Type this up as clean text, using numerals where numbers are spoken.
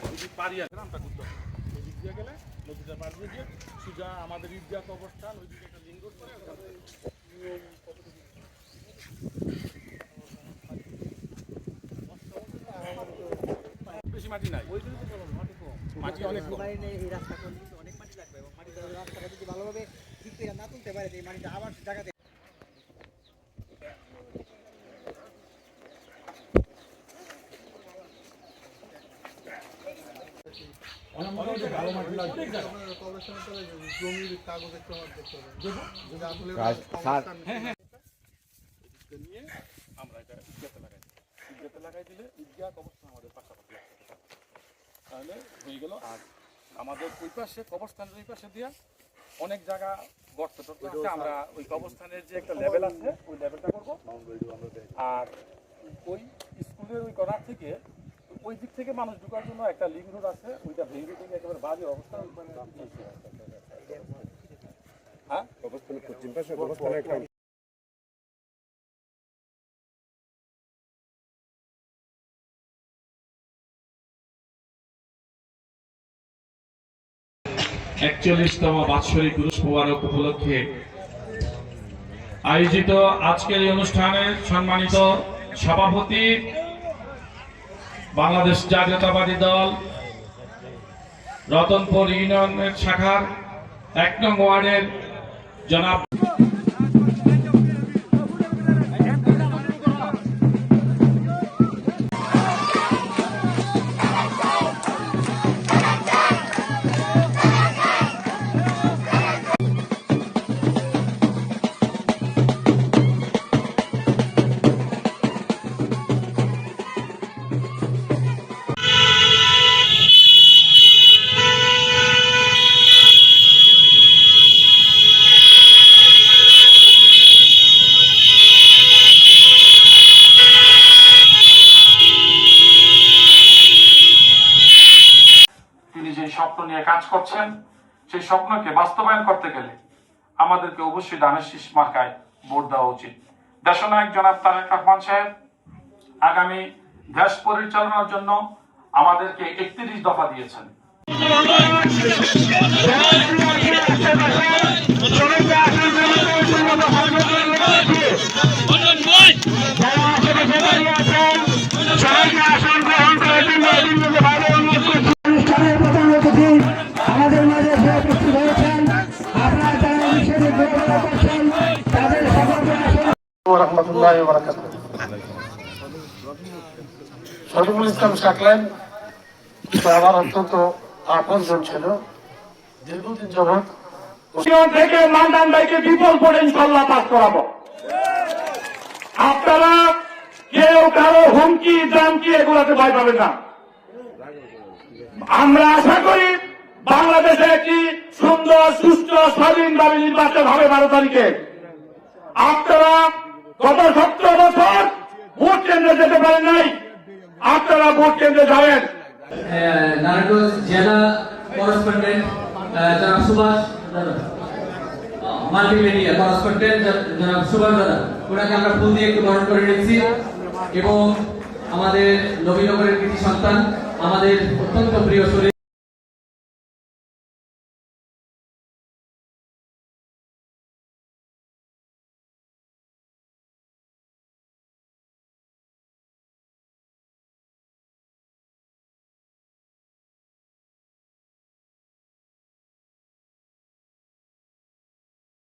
যদি পারি আছে নামটা করতে হবে ওই দিক দিয়ে গেলে নদীটা পার দিয়ে গিয়ে সোজা আমাদের ঈদগাহ অবস্থান ওই দিকে একটা লিঙ্গ বেশি মাটি নাই ওই জন্য তো মাটি কম মাটি অনেক কম এই রাস্তা করলে অনেক মাটি লাগবে এবং মাটি রাস্তাটা যদি ভালোভাবে ঠিক করে না তুলতে পারে এই মাটিটা আবার জায়গাতে জমির কাগজ একটু আমার দেখতে হবে নিয়ে আমরা এটা ঈদগাহতে লাগাই দিলে ঈদগাহ কবরস্থান আমাদের পাশাপাশি তাহলে হয়ে গেল। আর আমাদের ওই পাশে কবরস্থানের ওই পাশে দিয়া অনেক জায়গা গর্ত টর্ত আছে, আমরা ওই কবরস্থানের যে একটা লেভেল আছে ওই লেভেলটা করবো। আর ওই স্কুলের ওই কর্নার থেকে ওই দিক থেকে মানুষ ঢোকার জন্য একটা লিঙ্ক রোড আছে, ওইটা ভেঙে থেকে একেবারে বাজে অবস্থা। হ্যাঁ পশ্চিম পাশে একচল্লিশতম বাৎসরিক পুরুষ মোবারক উপলক্ষে আয়োজিত আজকের এই অনুষ্ঠানের সম্মানিত সভাপতি বাংলাদেশ জাতীয়তাবাদী দল রতনপুর ইউনিয়নের শাখার ১ নং ওয়ার্ডের জনাব স্বপ্ন নিয়ে কাজ করছেন, সেই স্বপ্নকে বাস্তবায়ন করতে গেলে আমাদেরকে অবশ্যই ধানের শীষ মার্কায় ভোট দেওয়া উচিত। দেশনায়ক জনাব তারেক রহমান সাহেব আগামী দেশ পরিচালনার জন্য আমাদেরকে ৩১ দফা দিয়েছেন। আমাদের মাঝে যে উপস্থিত হয়েছেন আপনারা যারা বিষয়টি বিবেচনা করছেন তাদের সকলকে রাহমাতুল্লাহি ওয়া বারাকাতুহু। শরীফুল ইসলাম শাকলাইন আমার অত্যন্ত আপনজন ছিল, দীর্ঘদিন যাবৎ থেকে মান্দান ভাইকে বিপুল ভোটে ইনশাল্লাহ পাস করাবো। আপনারা কেউ কারো হুমকি দামকি এগুলাতে ভয় পাবেন না। আমরা আশা করি বাংলাদেশে একটি সুন্দর সুস্থ স্বাধীনভাবে নির্বাচন হবে 12 তারিখে। আপনারা গত 17 বছর ভোট কেন্দ্রে যেতে পারেন নাই, আপনারা ভোট কেন্দ্রে যাবেন। নারায়ণগঞ্জ জেলা করেসপন্ডেন্ট জনাব সুভাষ মাল্টিমিডিয়া করেসপন্ডেন্ট জনাব সুভাষ দাদা, ওনাকে আমরা ফুল দিয়ে একটু বরণ করে নিচ্ছি। এবং আমাদের নবীনগরের কৃতি সন্তান, আমাদের অত্যন্ত প্রিয়